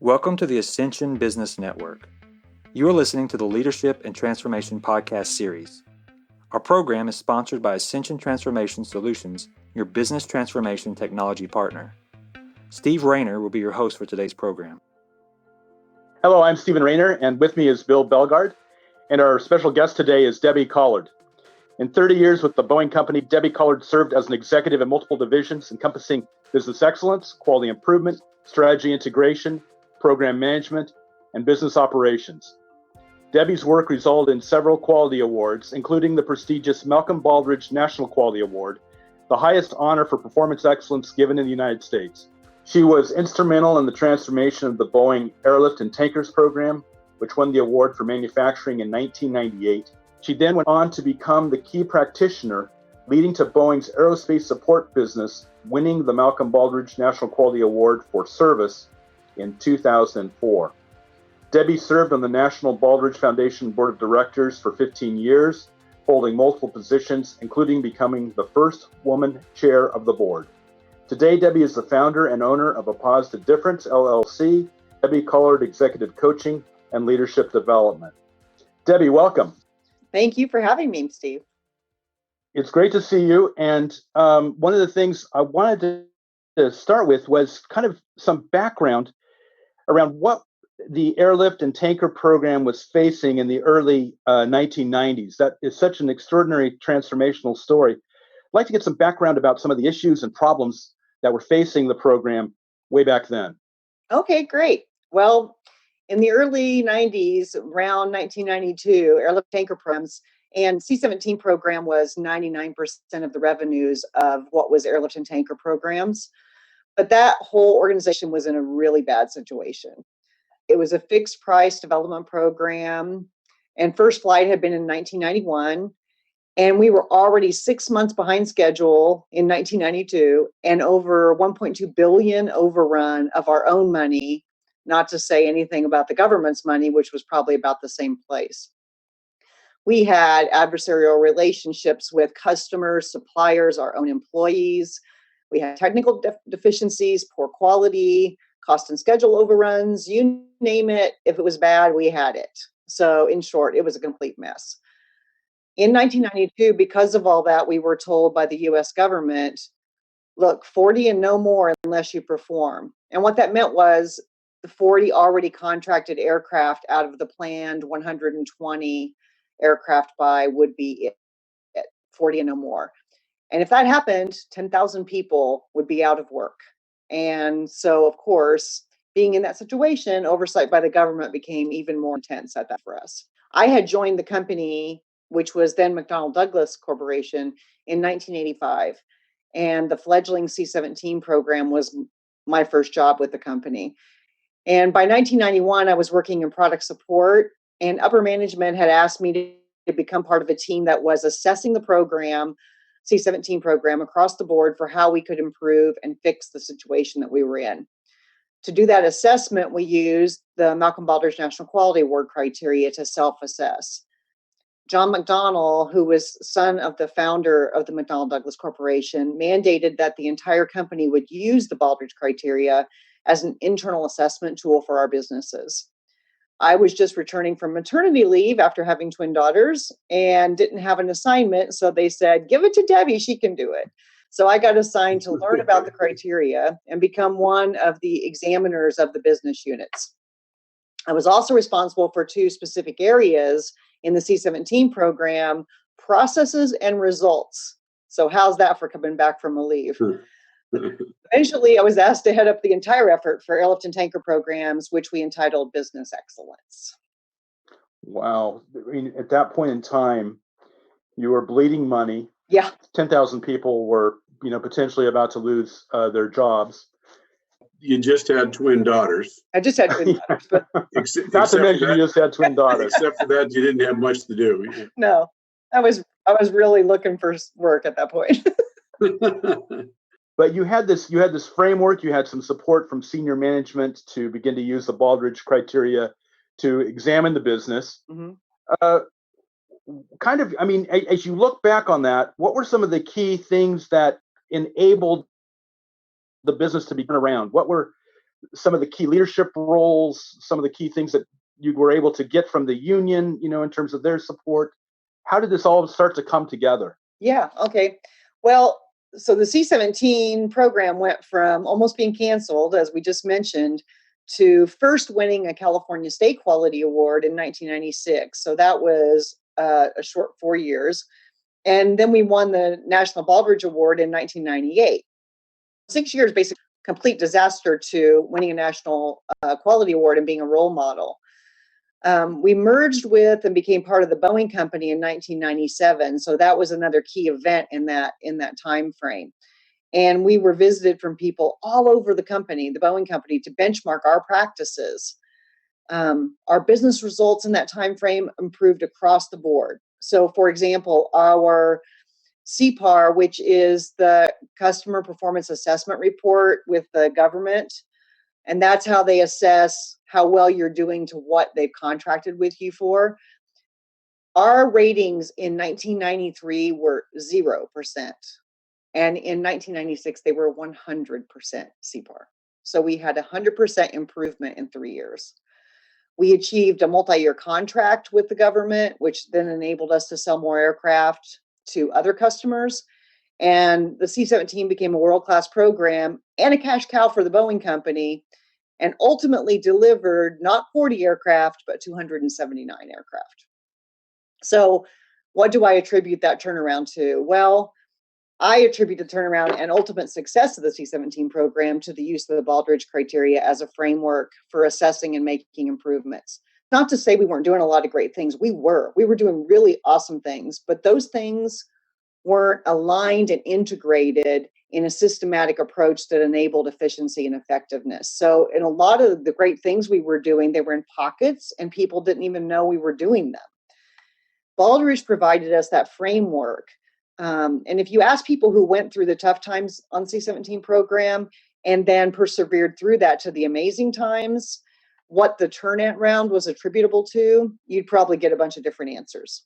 Welcome to the Ascension Business Network. You are listening to the Leadership and Transformation podcast series. Our program is sponsored by Ascension Transformation Solutions, your business transformation technology partner. Steve Rayner will be your host for today's program. Hello, I'm Stephen Rayner, and with me is Bill Belgard, and our special guest today is Debbie Collard. In 30 years with the Boeing Company, Debbie Collard served as an executive in multiple divisions encompassing business excellence, quality improvement, strategy integration, program management, and business operations. Debbie's work resulted in several quality awards, including the prestigious Malcolm Baldrige National Quality Award, the highest honor for performance excellence given in the United States. She was instrumental in the transformation of the Boeing Airlift Tankers program, which won the award for manufacturing in 1998. She then went on to become the key practitioner, leading to Boeing's Aerospace Support business, winning the Malcolm Baldrige National Quality Award for service in 2004. Debbie served on the National Baldrige Foundation Board of Directors for 15 years, holding multiple positions, including becoming the first woman chair of the board. Today, Debbie is the founder and owner of A Positive Difference, LLC, Debbie Collard Executive Coaching and Leadership Development. Debbie, welcome. Thank you for having me, Steve. It's great to see you. And one of the things I wanted to start with was kind of some background around what the Airlift and Tanker program was facing in the early 1990s. That is such an extraordinary transformational story. I'd like to get some background about some of the issues and problems that were facing the program way back then. Okay, great. Well, in the early 90s, around 1992, Airlift Tanker programs and C17 program was 99% of the revenues of what was Airlift and Tanker programs. But that whole organization was in a really bad situation. It was a fixed price development program, and first flight had been in 1991. And we were already 6 months behind schedule in 1992 and over 1.2 billion overrun of our own money, not to say anything about the government's money, which was probably about the same place. We had adversarial relationships with customers, suppliers, our own employees. We had technical deficiencies, poor quality, cost and schedule overruns, you name it. If it was bad, we had it. So in short, it was a complete mess. In 1992, because of all that, we were told by the US government, look, 40 and no more unless you perform. And what that meant was the 40 already contracted aircraft out of the planned 120 aircraft buy would be it, 40 and no more. And if that happened, 10,000 people would be out of work. And so, of course, being in that situation, oversight by the government became even more intense at that for us. I had joined the company, which was then McDonnell Douglas Corporation, in 1985. And the fledgling C17 program was my first job with the company. And by 1991, I was working in product support, and upper management had asked me to become part of a team that was assessing the program, C17 program, across the board for how we could improve and fix the situation that we were in. To do that assessment, we used the Malcolm Baldrige National Quality Award criteria to self-assess. John McDonnell, who was son of the founder of the McDonnell Douglas Corporation, mandated that the entire company would use the Baldrige criteria as an internal assessment tool for our businesses. I was just returning from maternity leave after having twin daughters and didn't have an assignment. So they said, give it to Debbie, she can do it. So I got assigned to learn about the criteria and become one of the examiners of the business units. I was also responsible for two specific areas in the C17 program, processes and results. So how's that for coming back from a leave? Eventually, I was asked to head up the entire effort for Airlift and Tanker programs, which we entitled Business Excellence. Wow. I mean, at that point in time, you were bleeding money. Yeah. 10,000 people were, potentially about to lose their jobs. You just had twin daughters. I just had twin daughters. But not to mention you just had twin daughters. Except for that, you didn't have much to do. No, I was really looking for work at that point. But you had this framework, you had some support from senior management to begin to use the Baldrige criteria to examine the business. Mm-hmm. As you look back on that, what were some of the key things that enabled the business to be turned around? What were some of the key leadership roles, some of the key things that you were able to get from the union, in terms of their support? How did this all start to come together? Yeah, okay. Well, so the C17 program went from almost being canceled, as we just mentioned, to first winning a California State Quality Award in 1996. So that was a short 4 years. And then we won the National Baldrige Award in 1998. 6 years, basically, complete disaster to winning a National Quality Award and being a role model. We merged with and became part of the Boeing Company in 1997. So that was another key event in that time frame. And we were visited from people all over the company, the Boeing Company, to benchmark our practices. Our business results in that time frame improved across the board. So, for example, our CPAR, which is the Customer Performance Assessment Report with the government, and that's how they assess how well you're doing to what they've contracted with you for. Our ratings in 1993 were 0%. And in 1996, they were 100% CPAR. So we had 100% improvement in 3 years. We achieved a multi-year contract with the government, which then enabled us to sell more aircraft to other customers. And the C-17 became a world-class program and a cash cow for the Boeing Company, and ultimately delivered not 40 aircraft, but 279 aircraft. So what do I attribute that turnaround to? Well, I attribute the turnaround and ultimate success of the C-17 program to the use of the Baldrige criteria as a framework for assessing and making improvements. Not to say we weren't doing a lot of great things. We were doing really awesome things, but those things weren't aligned and integrated in a systematic approach that enabled efficiency and effectiveness. So in a lot of the great things we were doing, they were in pockets and people didn't even know we were doing them. Baldrige provided us that framework. And if you ask people who went through the tough times on C-17 program and then persevered through that to the amazing times, what the turnaround was attributable to, you'd probably get a bunch of different answers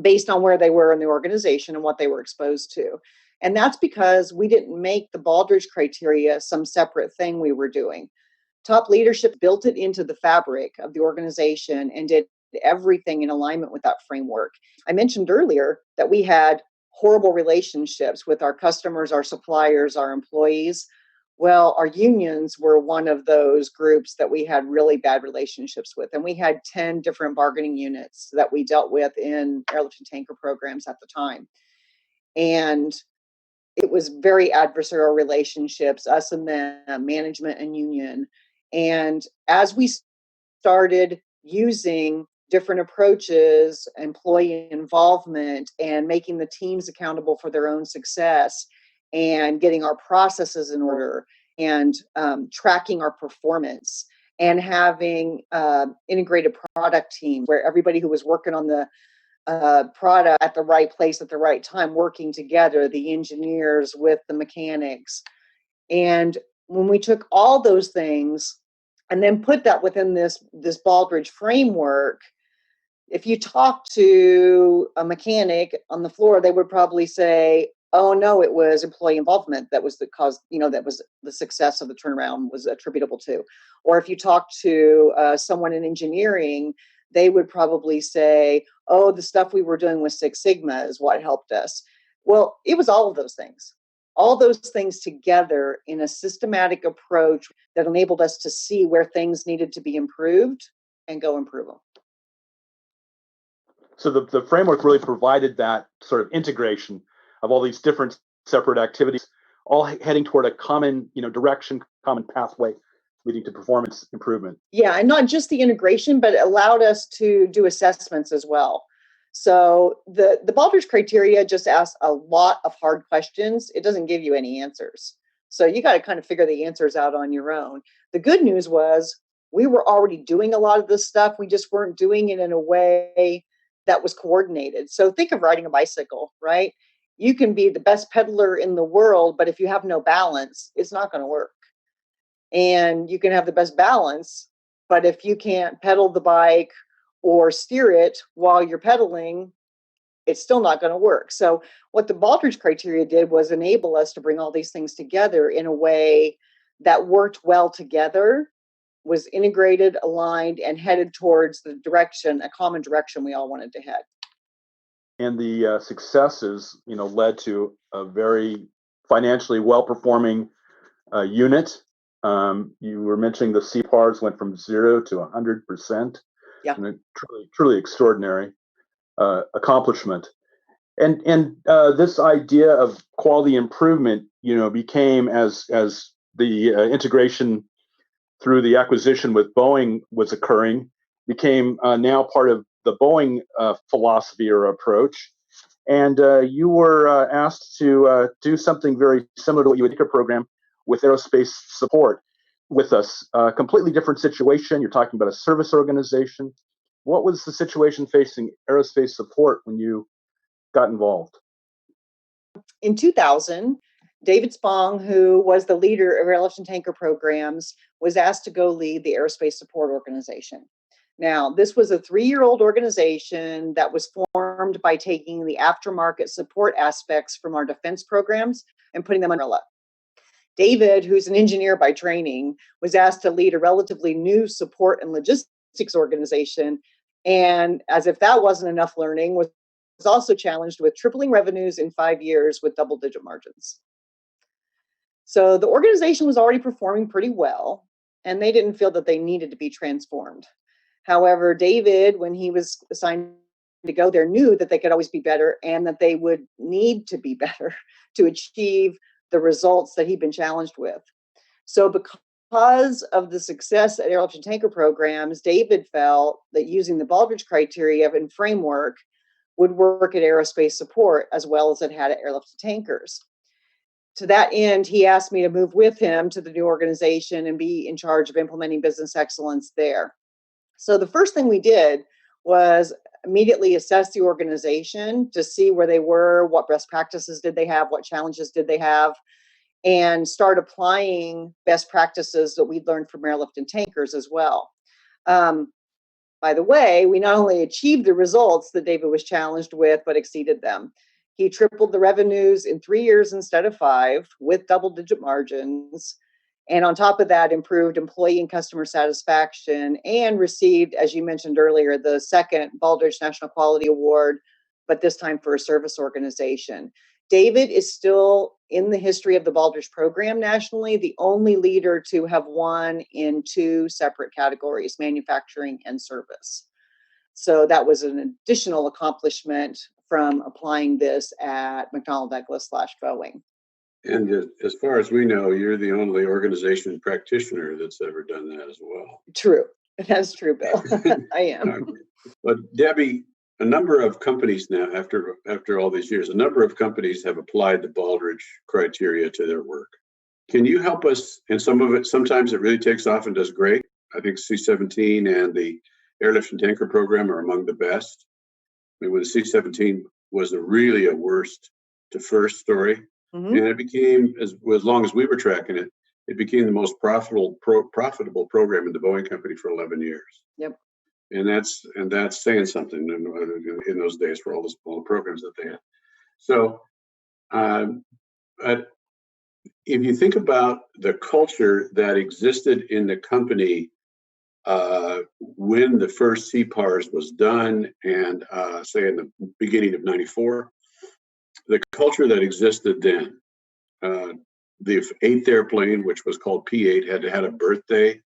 based on where they were in the organization and what they were exposed to. And that's because we didn't make the Baldrige criteria some separate thing we were doing. Top leadership built it into the fabric of the organization and did everything in alignment with that framework. I mentioned earlier that we had horrible relationships with our customers, our suppliers, our employees. Well, our unions were one of those groups that we had really bad relationships with. And we had 10 different bargaining units that we dealt with in Airlift and Tanker programs at the time. And it was very adversarial relationships, us and them, management and union. And as we started using different approaches, employee involvement, and making the teams accountable for their own success, and getting our processes in order, and tracking our performance, and having integrated product teams where everybody who was working on the product at the right place at the right time, working together, the engineers with the mechanics. And when we took all those things and then put that within this Baldrige framework, if you talk to a mechanic on the floor, they would probably say, oh no, it was employee involvement that was the cause, that was the success of the turnaround was attributable to. Or if you talk to someone in engineering, they would probably say, oh, the stuff we were doing with Six Sigma is what helped us. Well, it was all of those things. All those things together in a systematic approach that enabled us to see where things needed to be improved and go improve them. So the framework really provided that sort of integration of all these different separate activities, all heading toward a common, direction, common pathway leading to performance improvement. Yeah, and not just the integration, but it allowed us to do assessments as well. So the Baldrige criteria just asks a lot of hard questions. It doesn't give you any answers. So you got to kind of figure the answers out on your own. The good news was we were already doing a lot of this stuff. We just weren't doing it in a way that was coordinated. So think of riding a bicycle, right? You can be the best pedaler in the world, but if you have no balance, it's not going to work. And you can have the best balance, but if you can't pedal the bike or steer it while you're pedaling, it's still not going to work. So what the Baldrige criteria did was enable us to bring all these things together in a way that worked well together, was integrated, aligned, and headed towards the direction, a common direction we all wanted to head. And the successes, led to a very financially well-performing unit. You were mentioning the CPARs went from 0 to 100%. Yeah. And a truly extraordinary accomplishment. And this idea of quality improvement, became as the integration through the acquisition with Boeing was occurring, became now part of the Boeing philosophy or approach. And you were asked to do something very similar to what you did in your program with Aerospace Support with us. A completely different situation. You're talking about a service organization. What was the situation facing Aerospace Support when you got involved? In 2000, David Spong, who was the leader of Airlift Tanker programs, was asked to go lead the Aerospace Support organization. Now, this was a 3-year-old organization that was formed by taking the aftermarket support aspects from our defense programs and putting them under umbrella. David, who's an engineer by training, was asked to lead a relatively new support and logistics organization. And as if that wasn't enough learning, was also challenged with tripling revenues in 5 years with double-digit margins. So the organization was already performing pretty well, and they didn't feel that they needed to be transformed. However, David, when he was assigned to go there, knew that they could always be better and that they would need to be better to achieve the results that he'd been challenged with. So because of the success at Airlift Tanker programs, David felt that using the Baldrige criteria and framework would work at Aerospace Support as well as it had at Airlift Tankers. To that end, he asked me to move with him to the new organization and be in charge of implementing business excellence there. So the first thing we did was immediately assess the organization to see where they were, what best practices did they have, what challenges did they have, and start applying best practices that we'd learned from Airlift and Tankers as well. By the way, we not only achieved the results that David was challenged with, but exceeded them. He tripled the revenues in 3 years instead of 5 with double-digit margins. And on top of that, improved employee and customer satisfaction and received, as you mentioned earlier, the second Baldrige National Quality Award, but this time for a service organization. David is still in the history of the Baldrige program nationally, the only leader to have won in 2 separate categories, manufacturing and service. So that was an additional accomplishment from applying this at McDonnell Douglas/Boeing. And as far as we know, you're the only organization practitioner that's ever done that as well. True. That's true, Bill. I am. But Debbie, a number of companies now, after all these years, a number of companies have applied the Baldrige criteria to their work. Can you help us? And some of it, sometimes it really takes off and does great. I think C17 and the Airlift Tanker program are among the best. I mean, when the C17 was really a worst to first story. Mm-hmm. And it became, as long as we were tracking it, it became the most profitable program in the Boeing Company for 11 years. Yep. And that's saying something in those days for all the programs that they had. So, if you think about the culture that existed in the company when the first CPARs was done, and say in the beginning of '94. The culture that existed then, the 8th airplane, which was called P8, had a birthday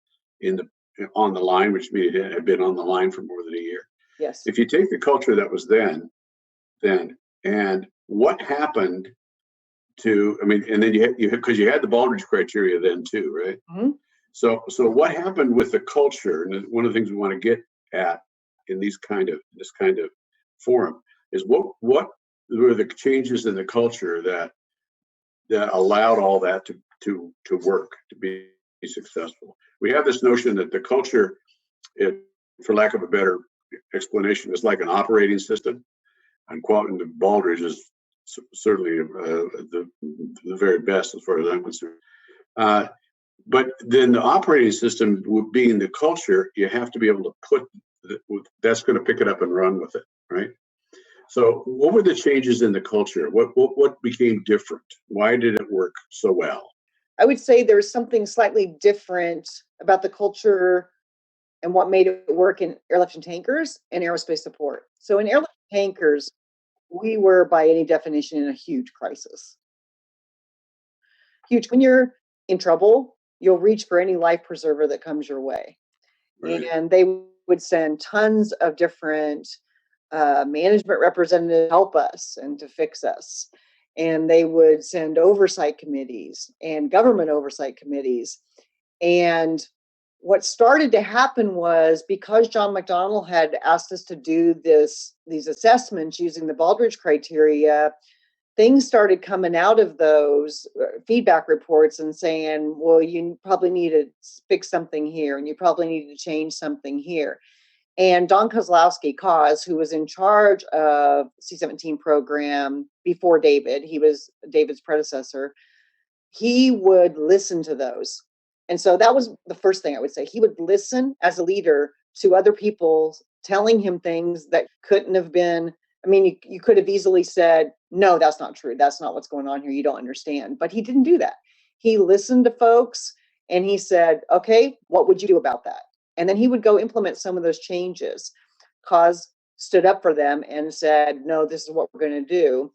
on the line, which means it had been on the line for more than a year. Yes. If you take the culture that was then, and what happened to, I mean, and then you because you had the Baldrige criteria then too, right? Mm-hmm. So what happened with the culture, and one of the things we want to get at in this kind of forum is what were the changes in the culture that allowed all that to work, to be successful. We have this notion that the culture, for lack of a better explanation, is like an operating system, and the Baldrige is certainly the very best as far as I'm concerned. But then the operating system being the culture, you have to be able to put that's going to pick it up and run with it, right? So what were the changes in the culture? What became different? Why did it work so well? I would say there's something slightly different about the culture and what made it work in Airlift Tankers and Aerospace Support. So in Airlift Tankers, we were, by any definition, in a huge crisis. Huge. When you're in trouble, you'll reach for any life preserver that comes your way. Right. And they would send tons of different management representatives to help us and to fix us. And they would send oversight committees and government oversight committees. And what started to happen was, because John McDonnell had asked us to do these assessments using the Baldrige criteria, things started coming out of those feedback reports and saying, well, you probably need to fix something here, and you probably need to change something here. And Don Kozlowski, who was in charge of C17 program before David, he was David's predecessor, he would listen to those. And so that was the first thing I would say. He would listen as a leader to other people telling him things that couldn't have been. I mean, you could have easily said, no, that's not true. That's not what's going on here. You don't understand. But he didn't do that. He listened to folks and he said, okay, what would you do about that? And then he would go implement some of those changes. Cause stood up for them and said, no, this is what we're going to do.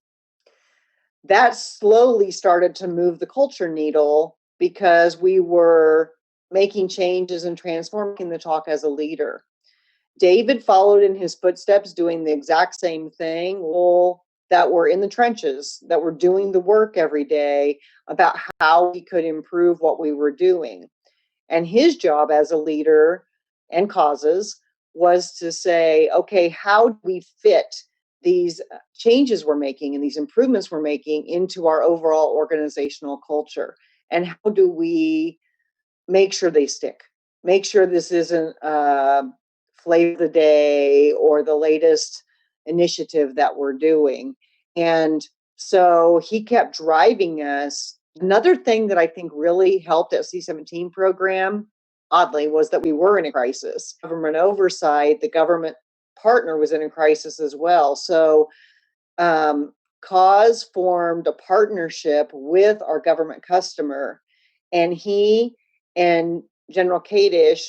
That slowly started to move the culture needle, because we were making changes and transforming the talk as a leader. David followed in his footsteps, doing the exact same thing. Well, that were in the trenches, that were doing the work every day about how we could improve what we were doing. And his job as a leader and causes was to say, okay, how do we fit these changes we're making and these improvements we're making into our overall organizational culture? And how do we make sure they stick? Make sure this isn't flavor of the day or the latest initiative that we're doing. And so he kept driving us. Another thing that I think really helped at C17 program, oddly, was that we were in a crisis. Government oversight, the government partner was in a crisis as well. So Cause formed a partnership with our government customer, and he and General Kadish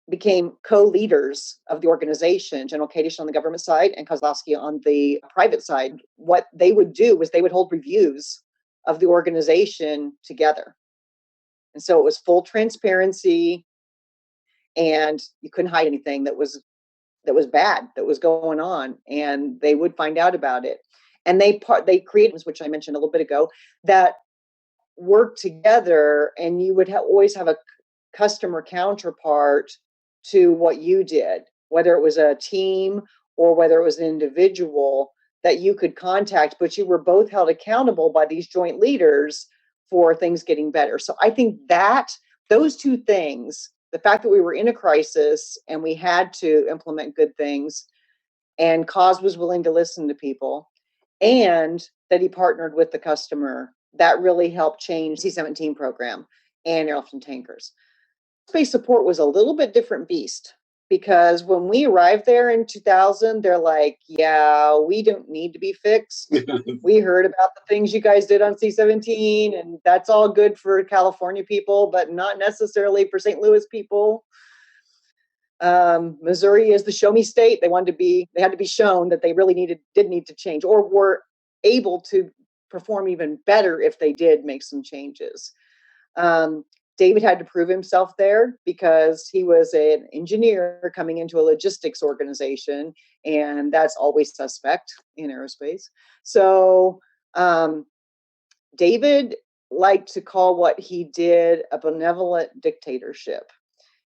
became co-leaders of the organization. General Kadish on the government side and Kozlowski on the private side. What they would do was they would hold reviews of the organization together. And so it was full transparency, and you couldn't hide anything that was bad, that was going on, and they would find out about it. And they created, which I mentioned a little bit ago, that worked together, and you would always have a customer counterpart to what you did, whether it was a team or whether it was an individual that you could contact, but you were both held accountable by these joint leaders for things getting better. So I think that those two things, the fact that we were in a crisis and we had to implement good things, and Cause was willing to listen to people, and that he partnered with the customer, that really helped change C17 program and Airlift Tankers. Aerospace Support was a little bit different beast, because when we arrived there in 2000, they're like, yeah, we don't need to be fixed. We heard about the things you guys did on C17, and that's all good for California people, but not necessarily for St. Louis people. Missouri is the show me state. They had to be shown that they really did need to change, or were able to perform even better if they did make some changes. David had to prove himself there, because he was an engineer coming into a logistics organization, and that's always suspect in aerospace. So David liked to call what he did a benevolent dictatorship.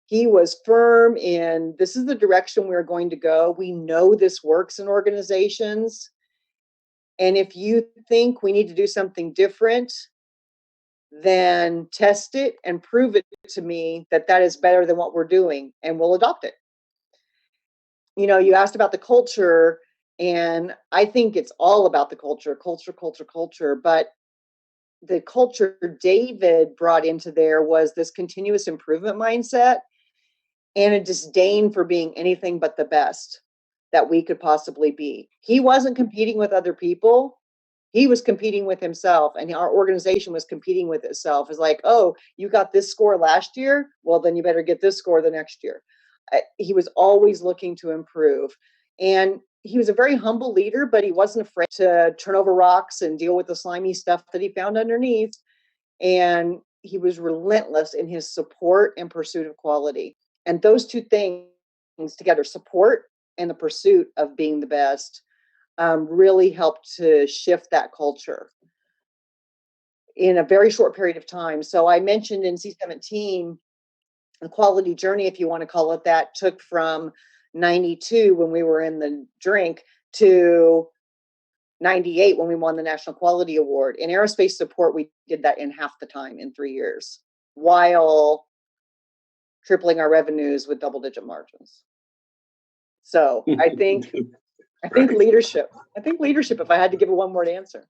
He was firm in, this is the direction we're going to go. We know this works in organizations. And if you think we need to do something different, then test it and prove it to me that that is better than what we're doing, and we'll adopt it. You know, you asked about the culture, and I think it's all about the culture. But the culture David brought into there was this continuous improvement mindset and a disdain for being anything but the best that we could possibly be. He wasn't competing with other people. he was competing with himself, and our organization was competing with itself. It's like, oh, you got this score last year, well, then you better get this score the next year. He was always looking to improve, and he was a very humble leader, but he wasn't afraid to turn over rocks and deal with the slimy stuff that he found underneath. And he was relentless in his support and pursuit of quality. And those two things together, support and the pursuit of being the best, really helped to shift that culture in a very short period of time. So I mentioned in C17, the quality journey, if you want to call it that, took from 92 when we were in the drink to 98 when we won the National Quality Award. In Aerospace Support, we did that in half the time, in 3 years, while tripling our revenues with double-digit margins. So I think leadership. I think leadership, if I had to give a one-word answer.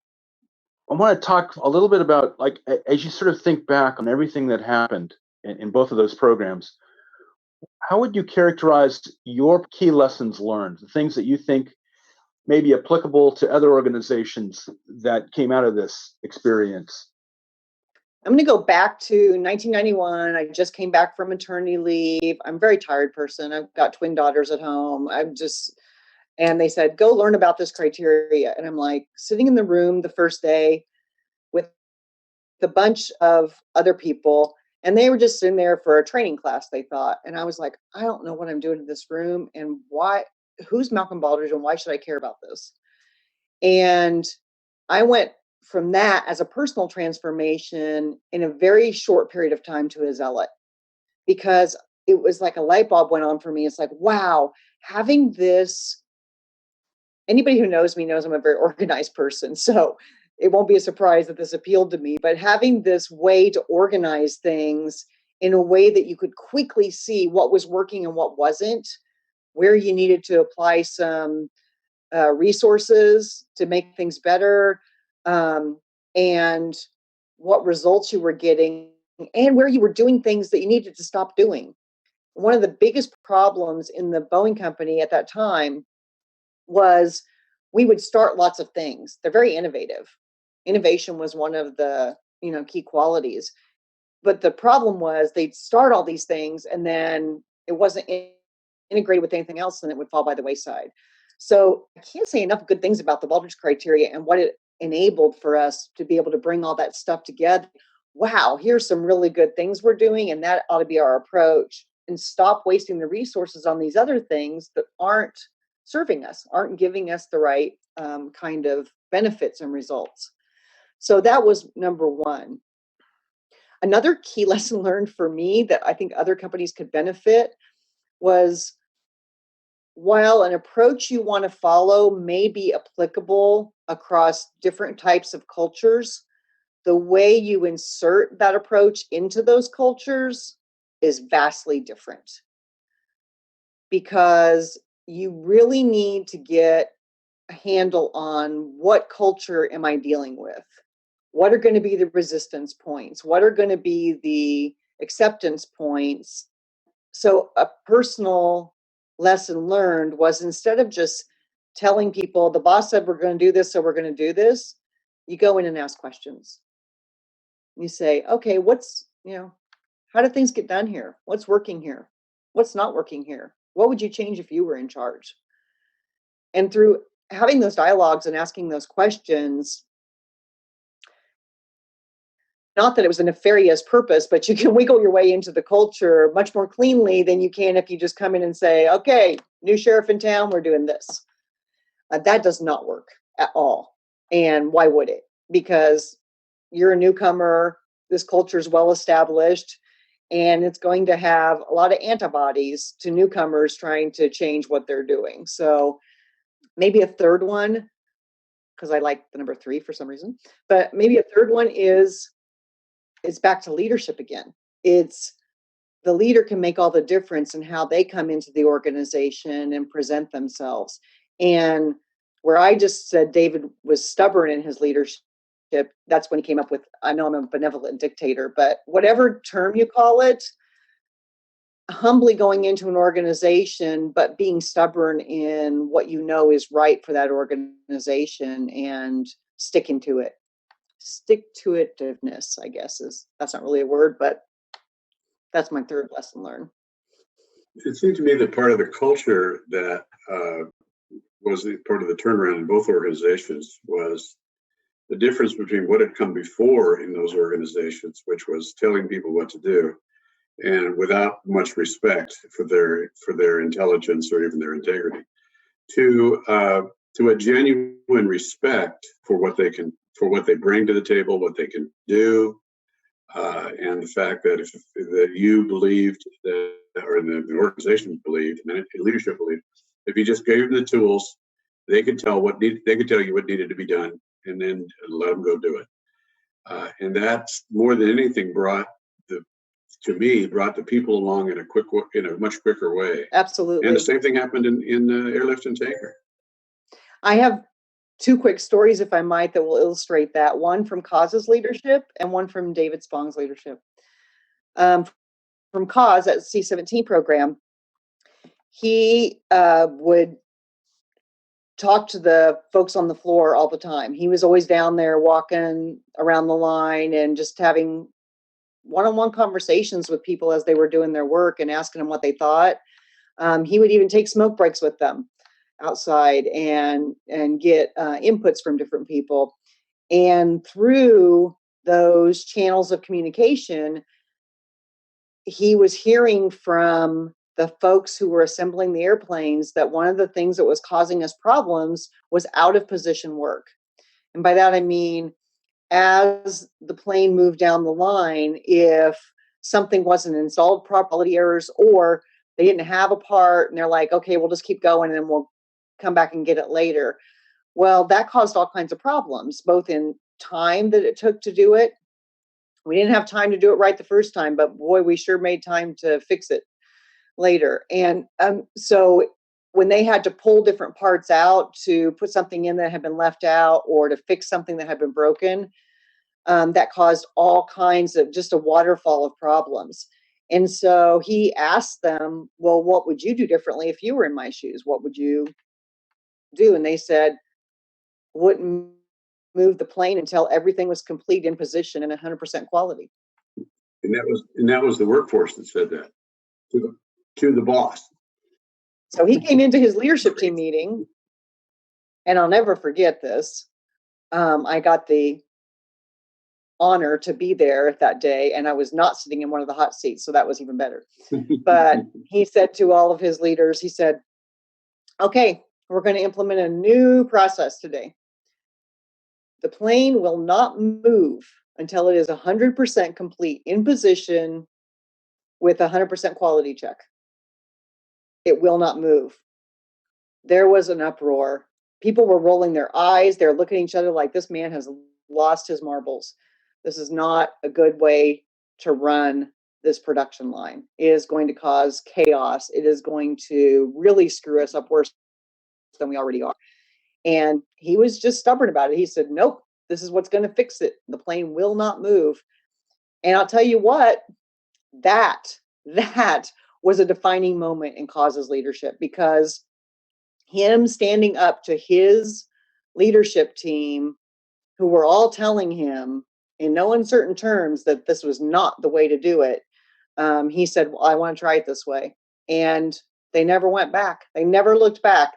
I want to talk a little bit about, like, as you sort of think back on everything that happened in both of those programs, how would you characterize your key lessons learned, the things that you think may be applicable to other organizations that came out of this experience? I'm going to go back to 1991. I just came back from maternity leave. I'm a very tired person. I've got twin daughters at home. And they said, go learn about this criteria. And I'm like sitting in the room the first day with a bunch of other people, and they were just sitting there for a training class, they thought. And I was like, I don't know what I'm doing in this room, and who's Malcolm Baldrige, and why should I care about this? And I went from that as a personal transformation in a very short period of time to a zealot, because it was like a light bulb went on for me. It's like, wow, having this, anybody who knows me knows I'm a very organized person. So it won't be a surprise that this appealed to me, but having this way to organize things in a way that you could quickly see what was working and what wasn't, where you needed to apply some resources to make things better, and what results you were getting, and where you were doing things that you needed to stop doing. One of the biggest problems in the Boeing Company at that time was we would start lots of things. They're very innovative. Innovation was one of the key qualities. But the problem was they'd start all these things, and then it wasn't integrated with anything else, and it would fall by the wayside. So I can't say enough good things about the Baldrige criteria and what it enabled for us to be able to bring all that stuff together. Wow, here's some really good things we're doing, and that ought to be our approach, and stop wasting the resources on these other things that aren't serving us, aren't giving us the right kind of benefits and results. So that was number one. Another key lesson learned for me that I think other companies could benefit was, while an approach you want to follow may be applicable across different types of cultures, the way you insert that approach into those cultures is vastly different. Because you really need to get a handle on what culture am I dealing with? What are going to be the resistance points? What are going to be the acceptance points? So a personal lesson learned was, instead of just telling people the boss said we're going to do this, so we're going to do this, you go in and ask questions. You say, okay, how do things get done here? What's working here? What's not working here? What would you change if you were in charge? And through having those dialogues and asking those questions, not that it was a nefarious purpose, but you can wiggle your way into the culture much more cleanly than you can if you just come in and say, okay, new sheriff in town, we're doing this. That does not work at all. And why would it? Because you're a newcomer, this culture is well established, and it's going to have a lot of antibodies to newcomers trying to change what they're doing. So maybe a third one, because I like the number 3 for some reason, but maybe a third one is back to leadership again. It's the leader can make all the difference in how they come into the organization and present themselves. And where I just said David was stubborn in his leadership, that's when he came up with, I know I'm a benevolent dictator, but whatever term you call it, humbly going into an organization, but being stubborn in what you know is right for that organization, and sticking to it. Stick-to-itiveness, I guess, that's not really a word, but that's my third lesson learned. It seemed to me that part of the culture that was part of the turnaround in both organizations was the difference between what had come before in those organizations, which was telling people what to do, and without much respect for their intelligence or even their integrity, to a genuine respect for what they bring to the table, what they can do, and the fact that that you believed that, or the organization believed, and the leadership believed, if you just gave them the tools, they could tell you what needed to be done, and then let them go do it. And that's more than anything brought the people along in a much quicker way. Absolutely. And the same thing happened in Airlift and Tanker. I have two quick stories, if I might, that will illustrate that. One from Kaz's leadership and one from David Spong's leadership. From Kaz at C17 Program, he would talk to the folks on the floor all the time. He was always down there walking around the line and just having one-on-one conversations with people as they were doing their work and asking them what they thought. He would even take smoke breaks with them outside and get inputs from different people. And through those channels of communication, he was hearing from the folks who were assembling the airplanes that one of the things that was causing us problems was out of position work. And by that, I mean, as the plane moved down the line, if something wasn't installed properly, quality errors, or they didn't have a part and they're like, okay, we'll just keep going and then we'll come back and get it later. Well, that caused all kinds of problems, both in time that it took to do it. We didn't have time to do it right the first time, but boy, we sure made time to fix it later. And so when they had to pull different parts out to put something in that had been left out or to fix something that had been broken, that caused all kinds of just a waterfall of problems. And so he asked them, well, what would you do differently if you were in my shoes? What would you do? And they said, wouldn't move the plane until everything was complete, in position, and 100% quality. And that was the workforce that said that to the boss. So he came into his leadership team meeting, and I'll never forget this. I got the honor to be there that day, and I was not sitting in one of the hot seats, so that was even better. But he said to all of his leaders, he said, okay, we're going to implement a new process today. The plane will not move until it is 100% complete, in position, with 100% quality check. It will not move. There was an uproar. People were rolling their eyes. They're looking at each other like, this man has lost his marbles. This is not a good way to run this production line. It is going to cause chaos. It is going to really screw us up worse than we already are. And he was just stubborn about it. He said, nope, this is what's going to fix it. The plane will not move. And I'll tell you what, that was a defining moment in Kaz's leadership, because him standing up to his leadership team, who were all telling him in no uncertain terms that this was not the way to do it, he said, well, I want to try it this way. And they never went back. They never looked back.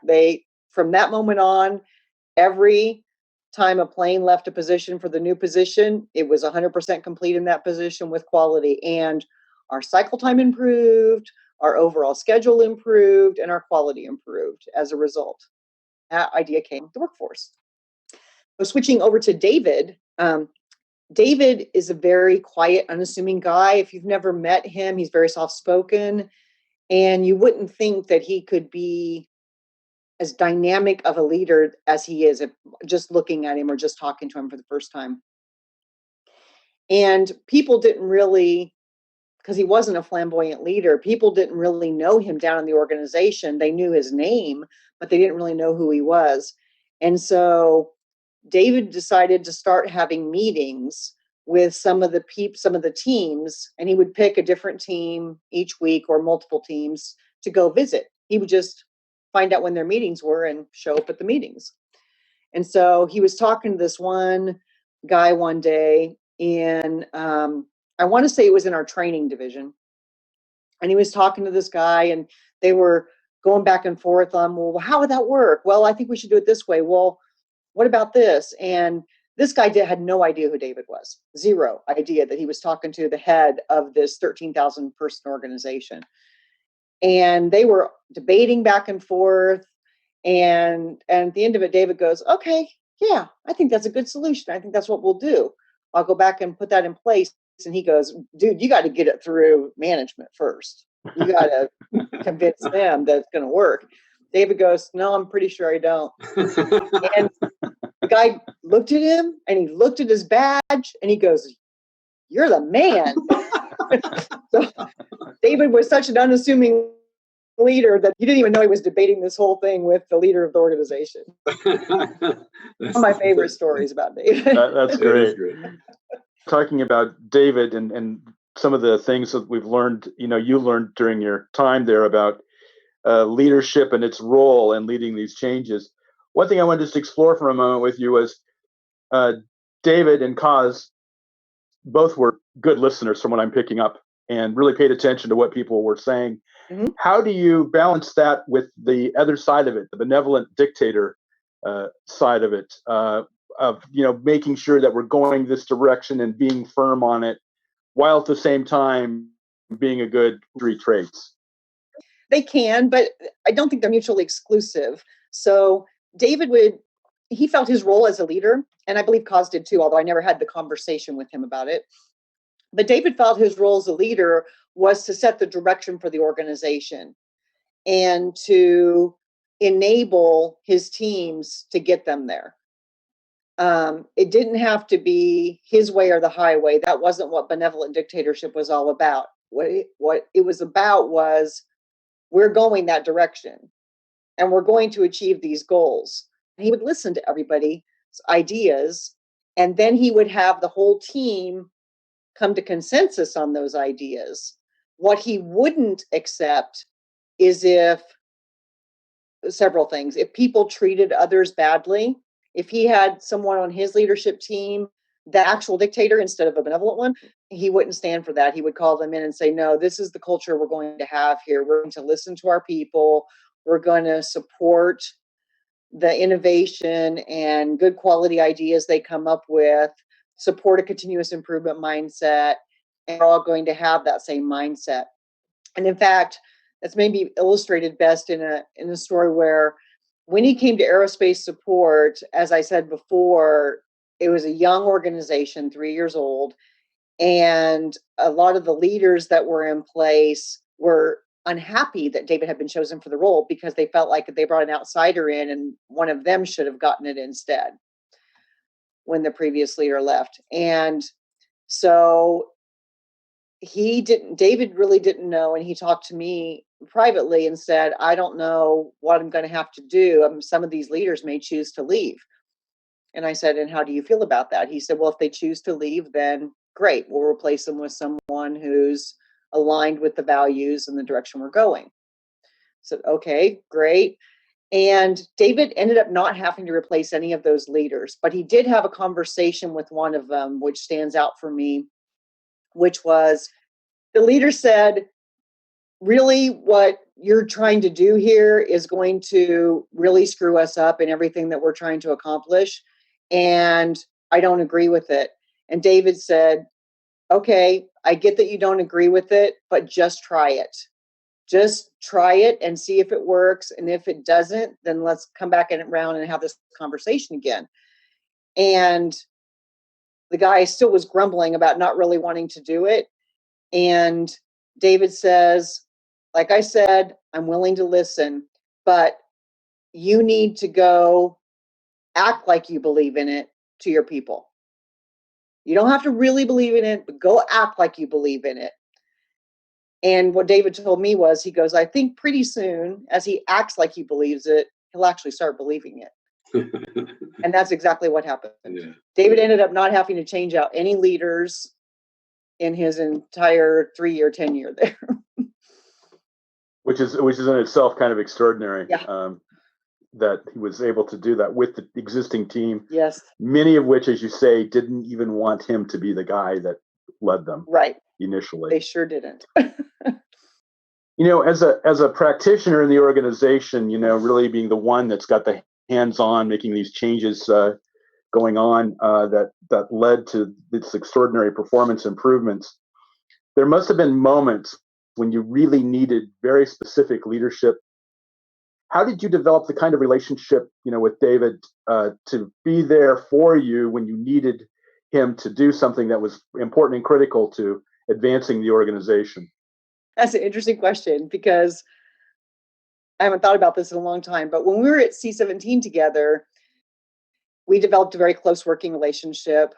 From that moment on, every time a plane left a position for the new position, it was 100% complete in that position with quality. And our cycle time improved, our overall schedule improved, and our quality improved as a result. That idea came from the workforce. So switching over to David, David is a very quiet, unassuming guy. If you've never met him, he's very soft-spoken, and you wouldn't think that he could be as dynamic of a leader as he is, just looking at him or just talking to him for the first time. And people didn't really, because he wasn't a flamboyant leader, people didn't really know him down in the organization. They knew his name, but they didn't really know who he was. And so David decided to start having meetings with some of the teams, and he would pick a different team each week or multiple teams to go visit. He would just find out when their meetings were and show up at the meetings. And so he was talking to this one guy one day in, I want to say it was in our training division. And he was talking to this guy, and they were going back and forth on, well, how would that work? Well, I think we should do it this way. Well, what about this? And this guy had no idea who David was. Zero idea that he was talking to the head of this 13,000 person organization. And they were debating back and forth. And at the end of it, David goes, okay, yeah, I think that's a good solution. I think that's what we'll do. I'll go back and put that in place. And he goes, dude, you got to get it through management first. You got to convince them that it's going to work. David goes, no, I'm pretty sure I don't. And the guy looked at him, and he looked at his badge, and he goes, you're the man. So David was such an unassuming leader that he didn't even know he was debating this whole thing with the leader of the organization. One of my favorite stories about David. That's great. Talking about David and some of the things that we've learned, you learned during your time there about leadership and its role in leading these changes. One thing I wanted to explore for a moment with you was David and Kaz both were good listeners from what I'm picking up and really paid attention to what people were saying. Mm-hmm. How do you balance that with the other side of it, the benevolent dictator side of it, of making sure that we're going this direction and being firm on it, while at the same time being a good three traits? They can, but I don't think they're mutually exclusive. So David he felt his role as a leader, and I believe Kaz did too, although I never had the conversation with him about it. But David felt his role as a leader was to set the direction for the organization and to enable his teams to get them there. It didn't have to be his way or the highway. That wasn't what benevolent dictatorship was all about. What it was about was, we're going that direction, and we're going to achieve these goals. And he would listen to everybody's ideas, and then he would have the whole team come to consensus on those ideas. What he wouldn't accept is several things. If people treated others badly, if he had someone on his leadership team, the actual dictator instead of a benevolent one, he wouldn't stand for that. He would call them in and say, no, this is the culture we're going to have here. We're going to listen to our people. We're going to support the innovation and good quality ideas they come up with, support a continuous improvement mindset, and we're all going to have that same mindset. And in fact, that's maybe illustrated best in a story where when he came to Aerospace Support, as I said before, it was a young organization, 3 years old, and a lot of the leaders that were in place were unhappy that David had been chosen for the role because they felt like they brought an outsider in and one of them should have gotten it instead when the previous leader left. And so David really didn't know, and he talked to me privately and said, I don't know what I'm going to have to do. Some of these leaders may choose to leave. And I said, and how do you feel about that? He said, well, if they choose to leave, then great. We'll replace them with someone who's aligned with the values and the direction we're going. So, okay, great. And David ended up not having to replace any of those leaders, but he did have a conversation with one of them, which stands out for me, which was the leader said, really what you're trying to do here is going to really screw us up in everything that we're trying to accomplish. And I don't agree with it. And David said, okay, I get that you don't agree with it, but just try it. Just try it and see if it works. And if it doesn't, then let's come back around and have this conversation again. And the guy still was grumbling about not really wanting to do it. And David says, like I said, I'm willing to listen, but you need to go act like you believe in it to your people. You don't have to really believe in it, but go act like you believe in it. And what David told me was, he goes, I think pretty soon, as he acts like he believes it, he'll actually start believing it. And that's exactly what happened. Yeah. David ended up not having to change out any leaders in his entire 3-year tenure there. Which is in itself kind of extraordinary. Yeah. that he was able to do that with the existing team. Yes. Many of which, as you say, didn't even want him to be the guy that led them. Right. Initially. They sure didn't. As a practitioner in the organization, really being the one that's got the hands-on making these changes going on that led to this extraordinary performance improvements, there must have been moments when you really needed very specific leadership. How did you develop the kind of relationship, with David to be there for you when you needed him to do something that was important and critical to advancing the organization? That's an interesting question because I haven't thought about this in a long time. But when we were at C17 together, we developed a very close working relationship.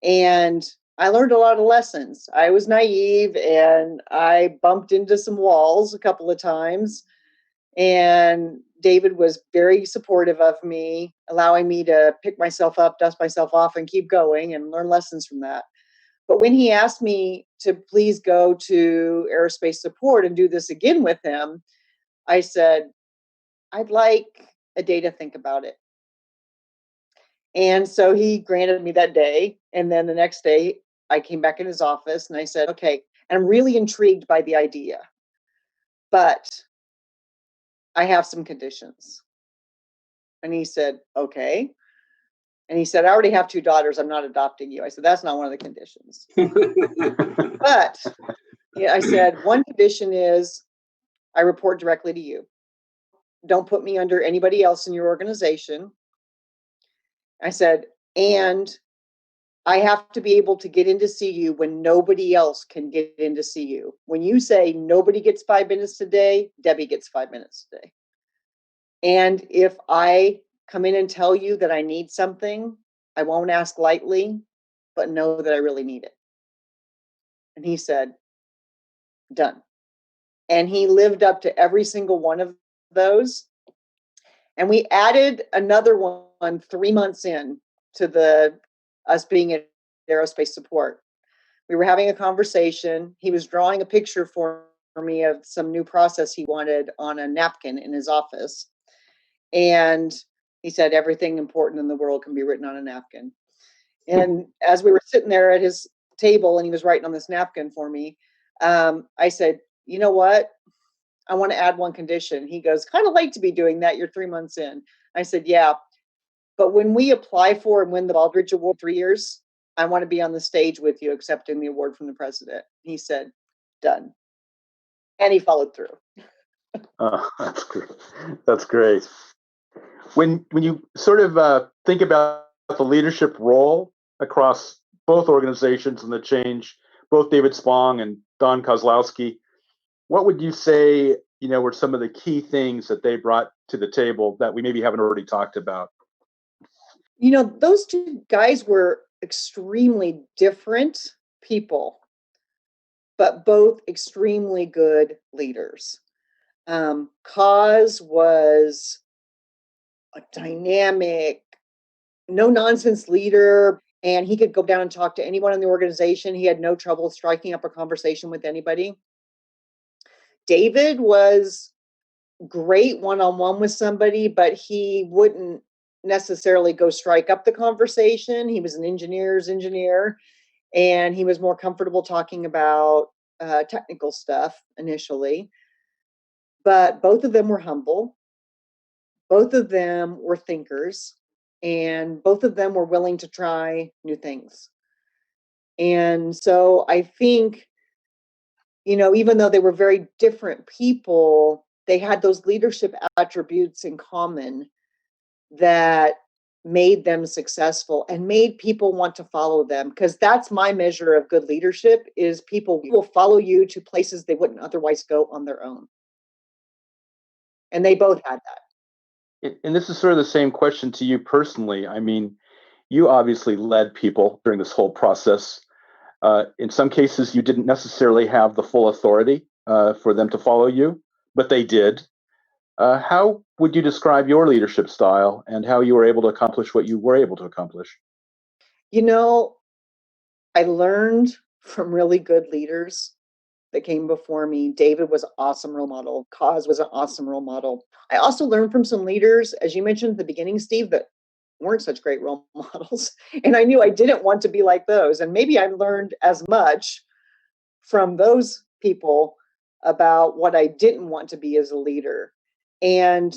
And I learned a lot of lessons. I was naive and I bumped into some walls a couple of times. And David was very supportive of me, allowing me to pick myself up, dust myself off, and keep going and learn lessons from that. But when he asked me to please go to Aerospace Support and do this again with him, I said, I'd like a day to think about it. And so he granted me that day. And then the next day, I came back in his office and I said, okay, and I'm really intrigued by the idea, but I have some conditions. And he said, okay. And he said, I already have 2 daughters. I'm not adopting you. I said, that's not one of the conditions. But yeah, I said, one condition is I report directly to you. Don't put me under anybody else in your organization. I said, and I have to be able to get in to see you when nobody else can get in to see you. When you say nobody gets 5 minutes today, Debbie gets 5 minutes today. And if I come in and tell you that I need something, I won't ask lightly, but know that I really need it. And he said, done. And he lived up to every single one of those. And we added another one 3 months in to us being at Aerospace Support. We were having a conversation. He was drawing a picture for me of some new process he wanted on a napkin in his office. And he said, everything important in the world can be written on a napkin. And as we were sitting there at his table and he was writing on this napkin for me, I said, you know what? I want to add one condition. He goes, kind of late to be doing that. You're 3 months in. I said, yeah. But when we apply for and win the Baldrige Award 3 years, I want to be on the stage with you accepting the award from the president. He said, done. And he followed through. Oh, that's great. That's great. When you sort of think about the leadership role across both organizations and the change, both David Spong and Don Kozlowski, what would you say, were some of the key things that they brought to the table that we maybe haven't already talked about? Those 2 guys were extremely different people, but both extremely good leaders. Koz was a dynamic, no-nonsense leader, and he could go down and talk to anyone in the organization. He had no trouble striking up a conversation with anybody. David was great one-on-one with somebody, but he wouldn't necessarily go strike up the conversation. He was an engineer's engineer, and he was more comfortable talking about technical stuff initially. But both of them were humble. Both of them were thinkers, and both of them were willing to try new things. And so I think, even though they were very different people, they had those leadership attributes in common that made them successful and made people want to follow them. Because that's my measure of good leadership, is people will follow you to places they wouldn't otherwise go on their own. And they both had that. And this is sort of the same question to you personally. I mean, you obviously led people during this whole process. In some cases, you didn't necessarily have the full authority for them to follow you, but they did. How would you describe your leadership style and how you were able to accomplish what you were able to accomplish? I learned from really good leaders that came before me. David was an awesome role model. Kaz was an awesome role model. I also learned from some leaders, as you mentioned at the beginning, Steve, that weren't such great role models. And I knew I didn't want to be like those. And maybe I learned as much from those people about what I didn't want to be as a leader. And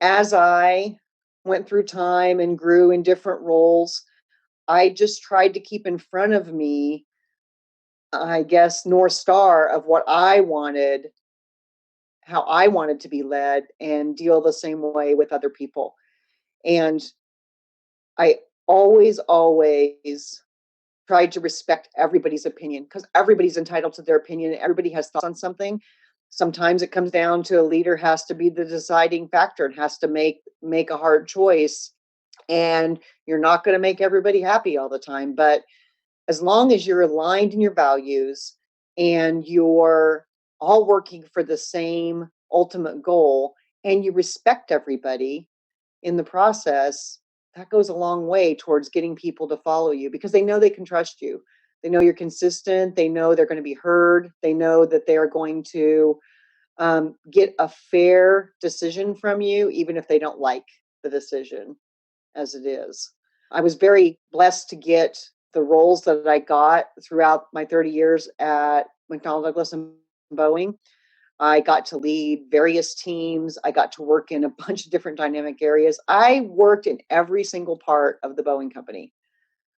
as I went through time and grew in different roles, I just tried to keep in front of me, I guess, North Star of what I wanted, how I wanted to be led, and deal the same way with other people. And I always tried to respect everybody's opinion, because everybody's entitled to their opinion. Everybody has thoughts on something. Sometimes it comes down to a leader has to be the deciding factor and has to make a hard choice. And you're not going to make everybody happy all the time. But as long as you're aligned in your values and you're all working for the same ultimate goal and you respect everybody in the process, that goes a long way towards getting people to follow you, because they know they can trust you. They know you're consistent. They know they're going to be heard. They know that they are going to get a fair decision from you, even if they don't like the decision as it is. I was very blessed to get the roles that I got throughout my 30 years at McDonnell Douglas and Boeing. I got to lead various teams. I got to work in a bunch of different dynamic areas. I worked in every single part of the Boeing Company.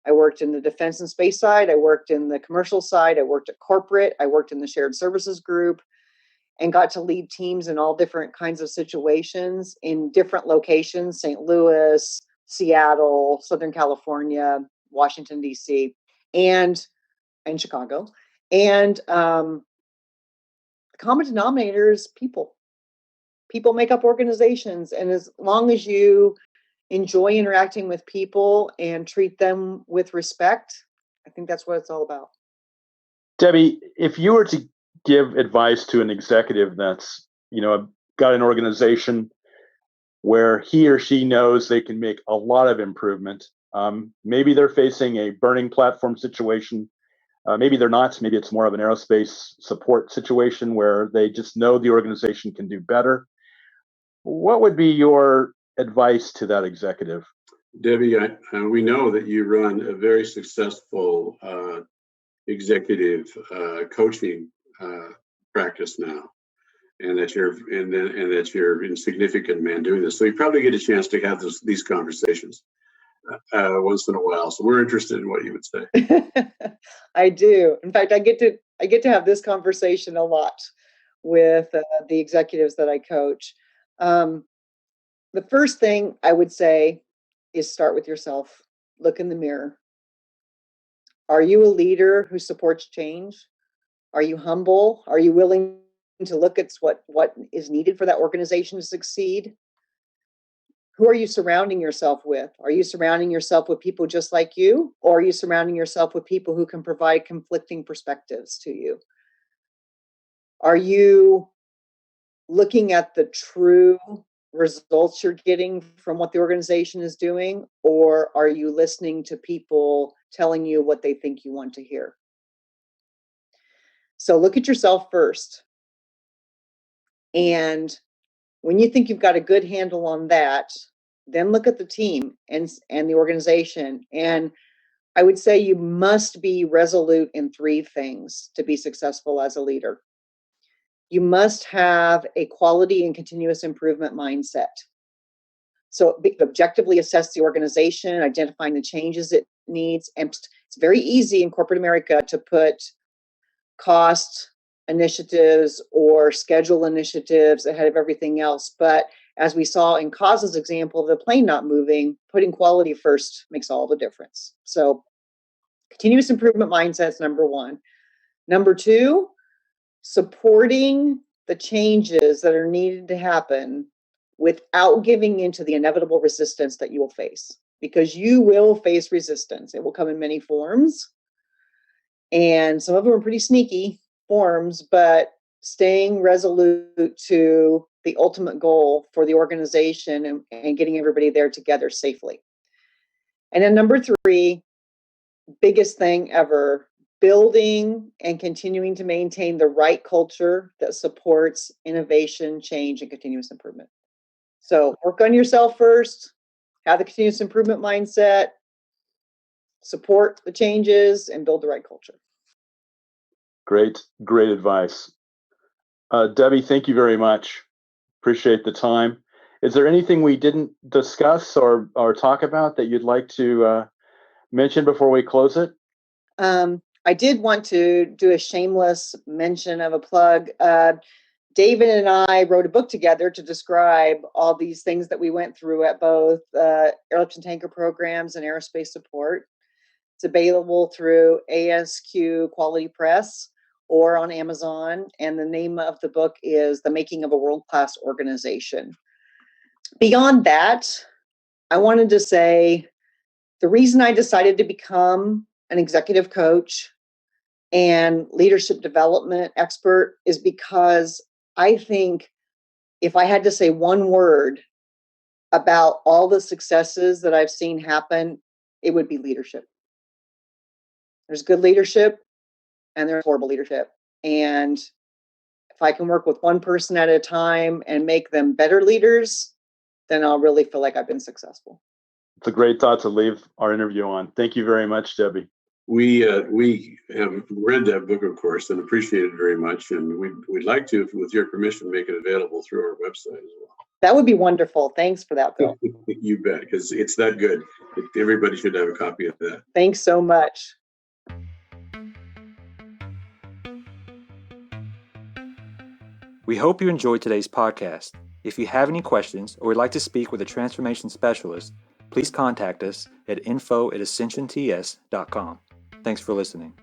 I worked in the defense and space side. I worked in the commercial side. I worked at corporate. I worked in the shared services group, and got to lead teams in all different kinds of situations in different locations: St. Louis, Seattle, Southern California, Washington, D.C., and Chicago. And the common denominator is people. People make up organizations. And as long as you enjoy interacting with people and treat them with respect, I think that's what it's all about. Debbie, if you were to give advice to an executive that's, got an organization where he or she knows they can make a lot of improvement, maybe they're facing a burning platform situation. Maybe they're not. Maybe it's more of an aerospace support situation where they just know the organization can do better. What would be your advice to that executive? Debbie, we know that you run a very successful executive coaching practice now, and that you're a significant man doing this. So you probably get a chance to have these conversations once in a while. So we're interested in what you would say. I do. In fact, I get to have this conversation a lot with the executives that I coach. The first thing I would say is start with yourself. Look in the mirror. Are you a leader who supports change? Are you humble? Are you willing to look at what is needed for that organization to succeed? Who are you surrounding yourself with? Are you surrounding yourself with people just like you? Or are you surrounding yourself with people who can provide conflicting perspectives to you? Are you looking at the true results you're getting from what the organization is doing? Or are you listening to people telling you what they think you want to hear? So look at yourself first. And when you think you've got a good handle on that, then look at the team and the organization. And I would say you must be resolute in three things to be successful as a leader. You must have a quality and continuous improvement mindset. So objectively assess the organization, identifying the changes it needs. And it's very easy in corporate America to put cost initiatives or schedule initiatives ahead of everything else. But as we saw in Kaz's example, the plane not moving, putting quality first makes all the difference. So continuous improvement mindset is number one. Number two, supporting the changes that are needed to happen without giving into the inevitable resistance that you will face, because you will face resistance. It will come in many forms, and some of them are pretty sneaky forms, but staying resolute to the ultimate goal for the organization and getting everybody there together safely. And then number three, biggest thing ever, building and continuing to maintain the right culture that supports innovation, change, and continuous improvement. So work on yourself first, have the continuous improvement mindset, support the changes, and build the right culture. Great advice. Debbie, thank you very much. Appreciate the time. Is there anything we didn't discuss or talk about that you'd like to mention before we close it? I did want to do a shameless mention of a plug. David and I wrote a book together to describe all these things that we went through at both Airlift and Tanker Programs and Aerospace Support. It's available through ASQ Quality Press or on Amazon. And the name of the book is The Making of a World-Class Organization. Beyond that, I wanted to say the reason I decided to become an executive coach and leadership development expert is because I think if I had to say one word about all the successes that I've seen happen, it would be leadership. There's good leadership and there's horrible leadership. And if I can work with one person at a time and make them better leaders, then I'll really feel like I've been successful. It's a great thought to leave our interview on. Thank you very much, Debbie. We have read that book, of course, and appreciate it very much. And we'd like to, with your permission, make it available through our website as well. That would be wonderful. Thanks for that, Bill. You bet, because it's that good. Everybody should have a copy of that. Thanks so much. We hope you enjoyed today's podcast. If you have any questions or would like to speak with a transformation specialist, please contact us at info@ascensionts.com. Thanks for listening.